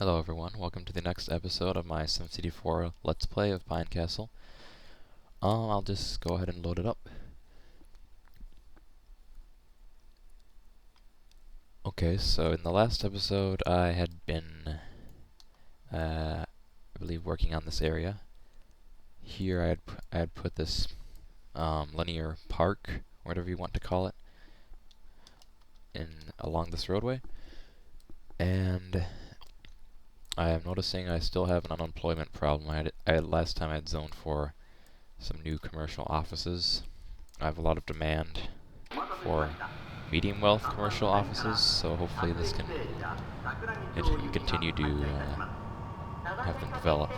Hello everyone, welcome to the next episode of my SimCity 4 Let's Play of Pinecastle. I'll just go ahead and load it up. Okay, so in the last episode I had been, I believe, working on this area. Here I had put this linear park, whatever you want to call it, along this roadway. And I am noticing I still have an unemployment problem. Last time I had zoned for some new commercial offices. I have a lot of demand for medium wealth commercial offices, so hopefully this can continue to have them develop.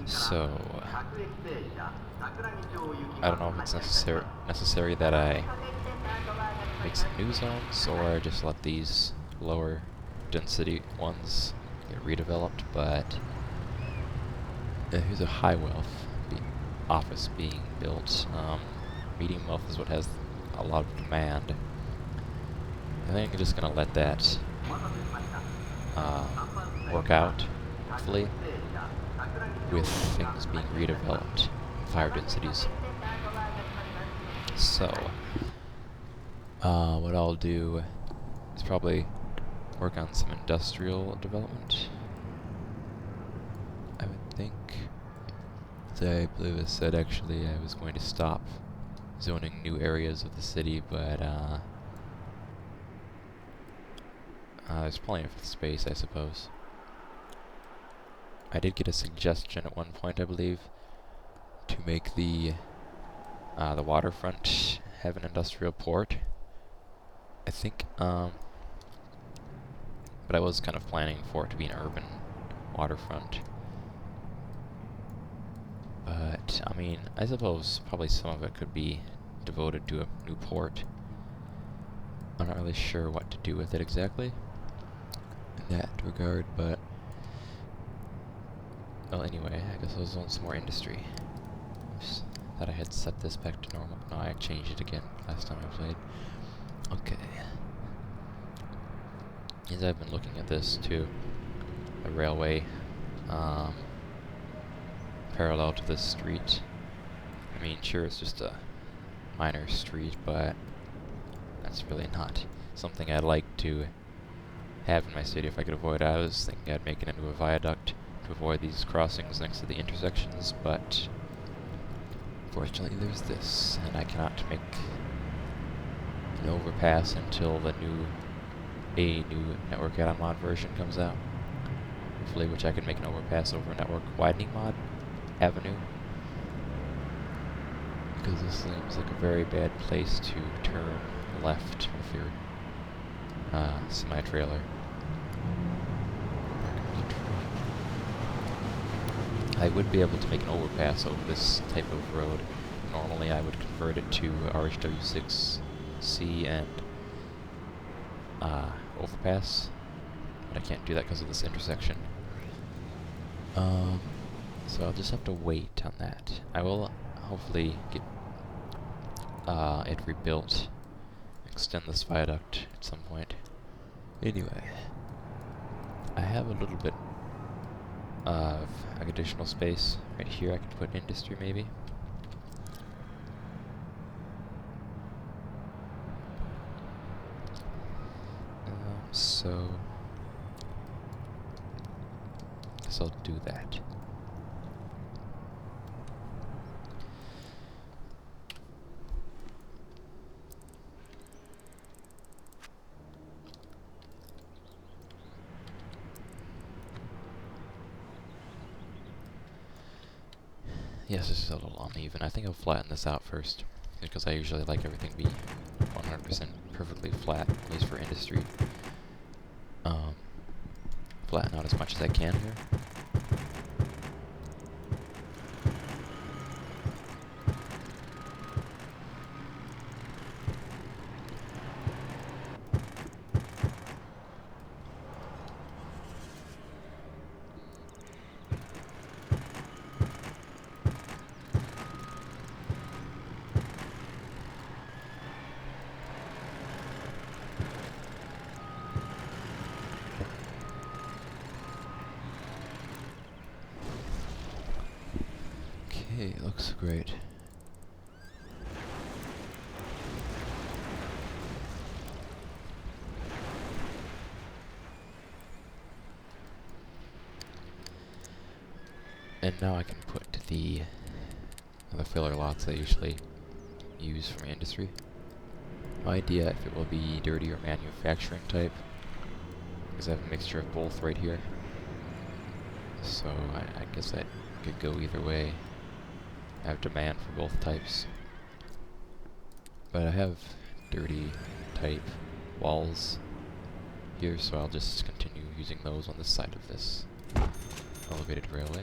So I don't know if it's necessary that I make some new zones or just let these lower density ones get redeveloped, but here's a high wealth office being built. Medium wealth is what has a lot of demand. I think I'm just going to let that work out, hopefully, with things being redeveloped, higher densities. So, what I'll do is probably work on some industrial development, I would think. I believe I said actually I was going to stop zoning new areas of the city, but there's plenty of space, I suppose. I did get a suggestion at one point, I believe, to make the waterfront have an industrial port. I think, but I was kind of planning for it to be an urban waterfront. But, I mean, I suppose probably some of it could be devoted to a new port. I'm not really sure what to do with it exactly in that regard, but well, anyway, I guess I was on some more industry. Oops, thought I had set this back to normal. No, I changed it again last time I played. Okay. As I've been looking at this too, a railway parallel to this street. I mean, sure, it's just a minor street, but that's really not something I'd like to have in my city if I could avoid it. I was thinking I'd make it into a viaduct to avoid these crossings next to the intersections, but fortunately there's this, and I cannot make an overpass until the new network add-on mod version comes out. Hopefully, which I can make an overpass over a network widening mod avenue, because this seems like a very bad place to turn left with your semi-trailer. I would be able to make an overpass over this type of road. Normally I would convert it to RHW6C and overpass, but I can't do that because of this intersection. So I'll just have to wait on that. I will hopefully get it rebuilt, extend this viaduct at some point. Anyway, I have a little bit of additional space right here. I could put industry maybe. So I guess I'll do that. Yes, this is a little uneven. I think I'll flatten this out first, because I usually like everything to be 100% perfectly flat, at least for industry. Flatten out as much as I can here. looks great. And now I can put the filler lots I usually use from industry. No idea if it will be dirty or manufacturing type, because I have a mixture of both right here. So I guess that could go either way. I have demand for both types. But I have dirty type walls here, so I'll just continue using those on the side of this elevated railway.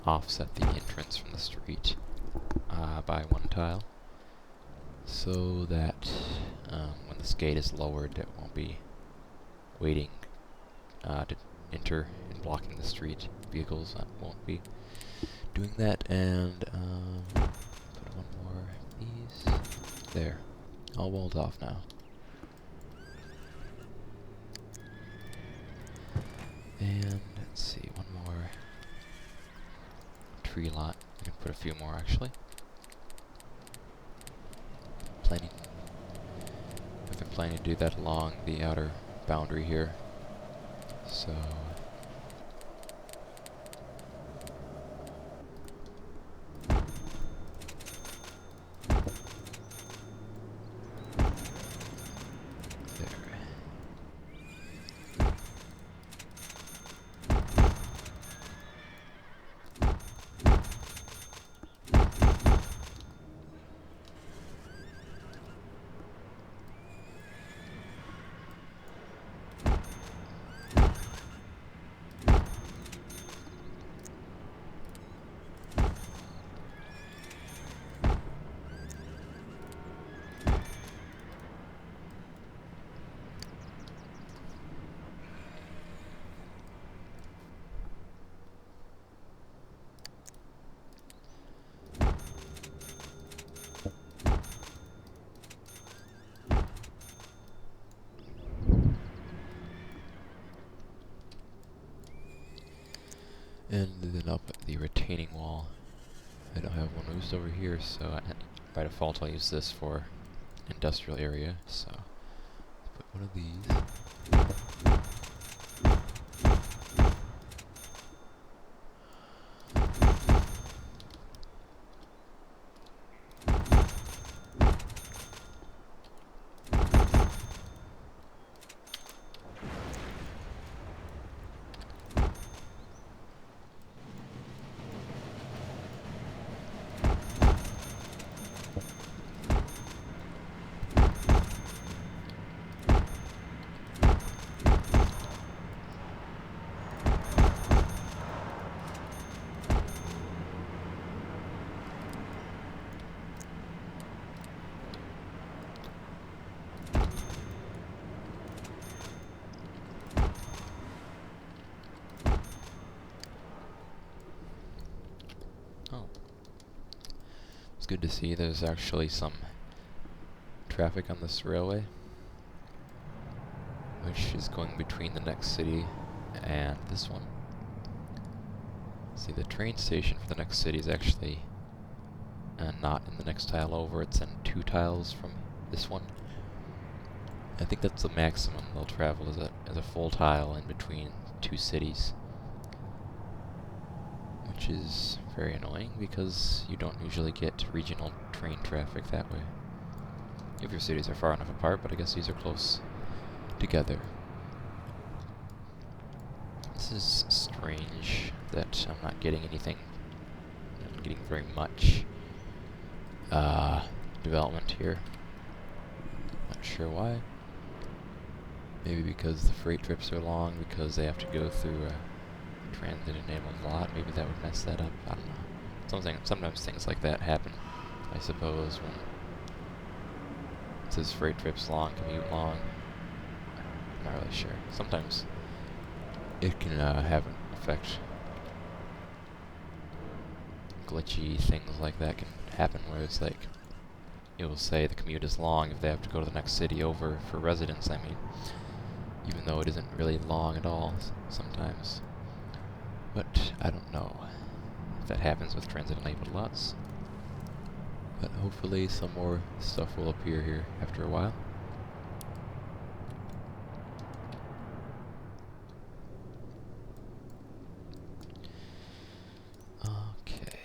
Offset the entrance from the street by one tile, so that when the skate is lowered, it won't be waiting to enter and blocking the street. Vehicles won't be doing that. And put one more of these there. All walled off now. And let's see, one more tree lot. I can put a few more actually. I've been planning to do that along the outer boundary here. So and then up the retaining wall. I don't have one used over here, so by default I'll use this for industrial area. So put one of these. It's good to see there's actually some traffic on this railway, which is going between the next city and this one. See, the train station for the next city is actually not in the next tile over, it's in 2 tiles from this one. I think that's the maximum they'll travel as a full tile in between 2 cities, which is very annoying because you don't usually get regional train traffic that way. If your cities are far enough apart, but I guess these are close together. This is strange that I'm not getting anything. I'm getting very much development here. Not sure why. Maybe because the freight trips are long, because they have to go through a transit-enabled lot. Maybe that would mess that up. I don't know. Sometimes things like that happen, I suppose, when it says freight trips long, commute long. I'm not really sure. Sometimes it can have an effect. Glitchy things like that can happen where it's like, it will say the commute is long if they have to go to the next city over for residence, I mean. Even though it isn't really long at all sometimes. But I don't know if that happens with transit-enabled lots. But hopefully some more stuff will appear here after a while. Okay.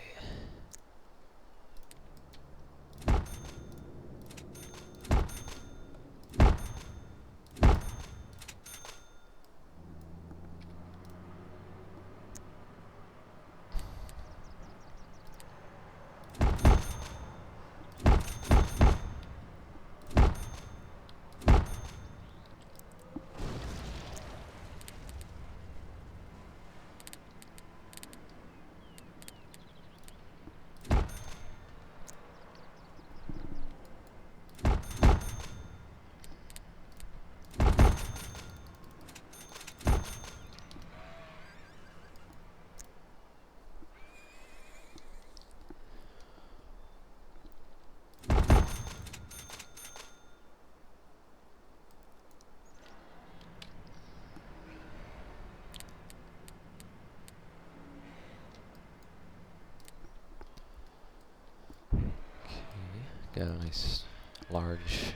Got a nice, large,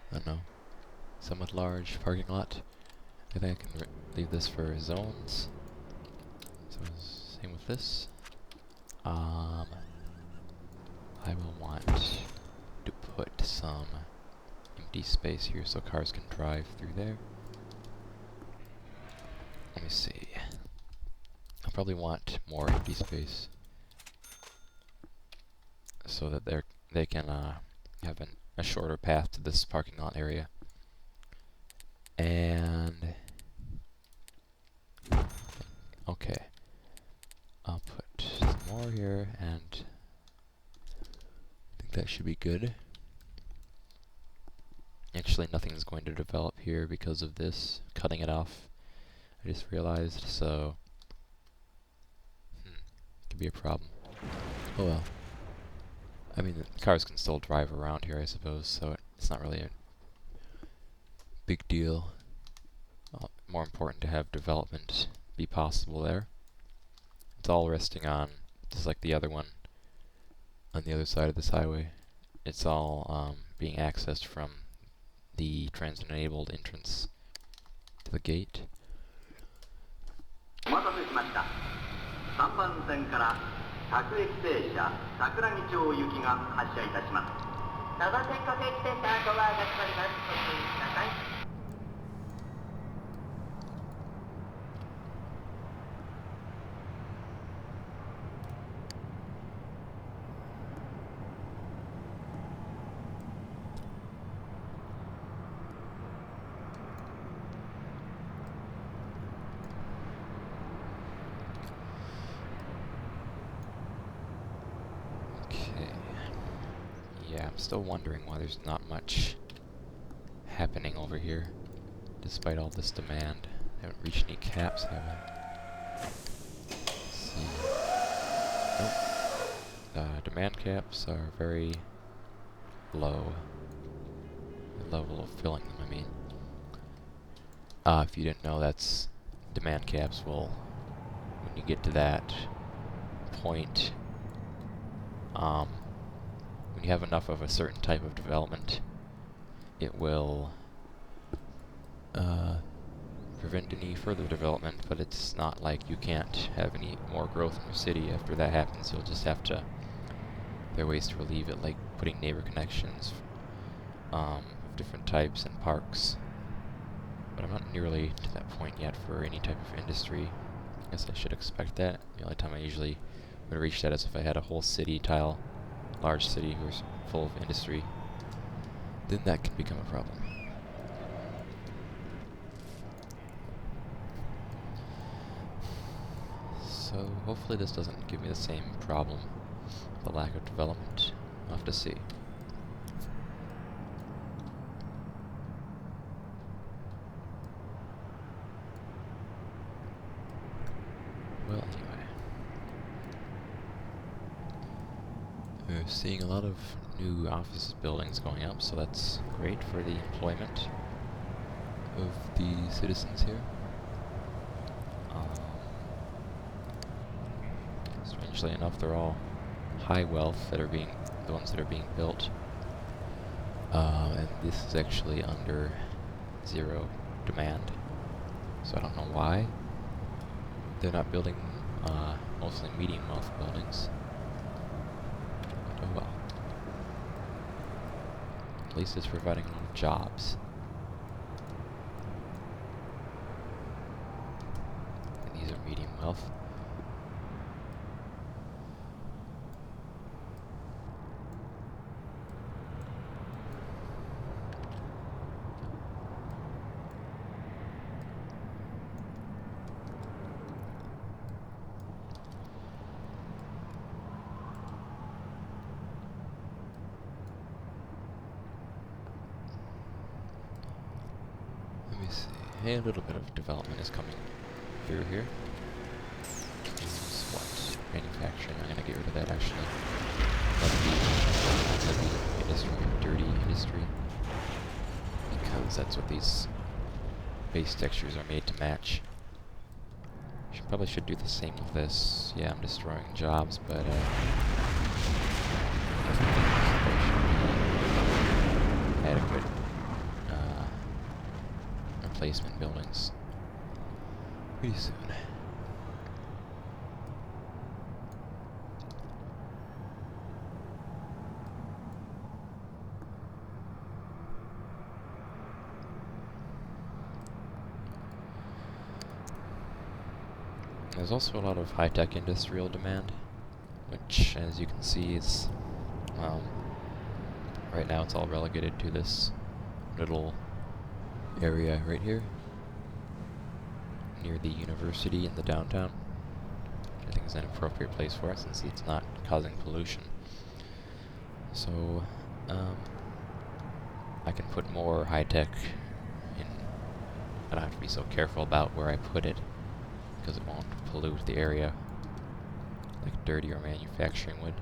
I don't know, somewhat large parking lot. I think I can leave this for zones. So same with this. I will want to put some empty space here so cars can drive through there. Let me see. I'll probably want more empty space so that they can have a shorter path to this parking lot area. And okay, I'll put some more here, and I think that should be good. Actually, nothing's going to develop here because of this, cutting it off. I just realized, so could be a problem. Oh well. I mean, the cars can still drive around here, I suppose, so it's not really a big deal. More important to have development be possible there. It's all resting on, just like the other one on the other side of this highway, it's all being accessed from the transit-enabled entrance to the gate. お待たせしました。3番線から各駅停車桜木町行きが発車いたします。3番線各駅停車ドアが閉まります。ご注意ください。Yeah, I'm still wondering why there's not much happening over here, despite all this demand. I haven't reached any caps, have I? Let's see. Nope. Demand caps are very low. The level of filling them, I mean. If you didn't know, that's demand caps will, when you get to that point, when you have enough of a certain type of development, it will prevent any further development, but it's not like you can't have any more growth in your city. After that happens, you'll just have to... There are ways to relieve it, like putting neighbor connections of different types and parks. But I'm not nearly to that point yet for any type of industry. I guess I should expect that. The only time I usually would reach that is if I had a whole city tile, large city who's full of industry. Then that can become a problem. So hopefully this doesn't give me the same problem, the lack of development. I'll have to see. Well, anyway. We're seeing a lot of new office buildings going up, so that's great for the employment of the citizens here. Strangely enough, they're all high wealth that are being, the ones that are being built. And this is actually under 0 demand, so I don't know why. They're not building mostly medium wealth buildings. But oh well. At least it's providing a lot of jobs. And these are medium wealth. Let me see. Hey, a little bit of development is coming through here. Is what? Manufacturing. I'm gonna get rid of that actually. Heavy industry, dirty industry. Because that's what these base textures are made to match. Probably should do the same with this. Yeah, I'm destroying jobs, but adequate replacement buildings pretty soon. There's also a lot of high-tech industrial demand, which, as you can see, is right now it's all relegated to this little area right here near the university in the downtown, which I think is an appropriate place for it since it's not causing pollution. So I can put more high-tech in. I don't have to be so careful about where I put it because it won't pollute the area like dirtier manufacturing would.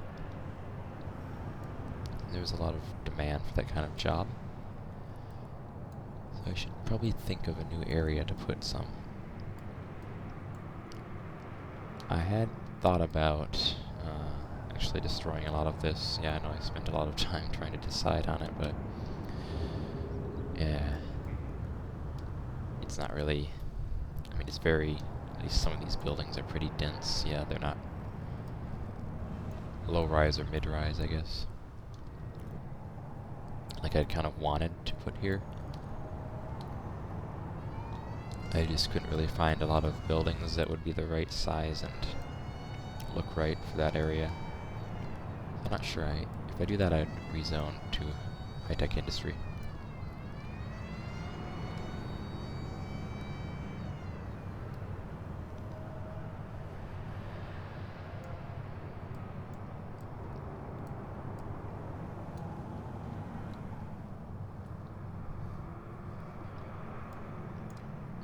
There's a lot of demand for that kind of job. So I should probably think of a new area to put some. I had thought about actually destroying a lot of this. Yeah, I know I spent a lot of time trying to decide on it, but yeah, it's not really, I mean, it's very, at least some of these buildings are pretty dense. Yeah, they're not low-rise or mid-rise, I guess. Like I'd kind of wanted to put here. I just couldn't really find a lot of buildings that would be the right size and look right for that area. I'm not sure. If I do that, I'd rezone to high-tech industry.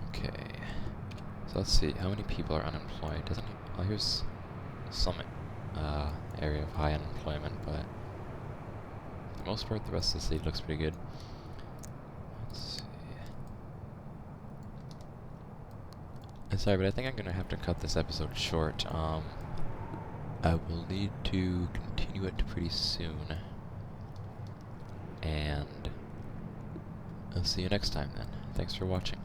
Okay, so let's see, how many people are unemployed? Doesn't it? Well, here's some area of high unemployment, but for the most part, the rest of the city looks pretty good. Let's see. Sorry, but I think I'm gonna have to cut this episode short. I will need to continue it pretty soon, and I'll see you next time then. Thanks for watching.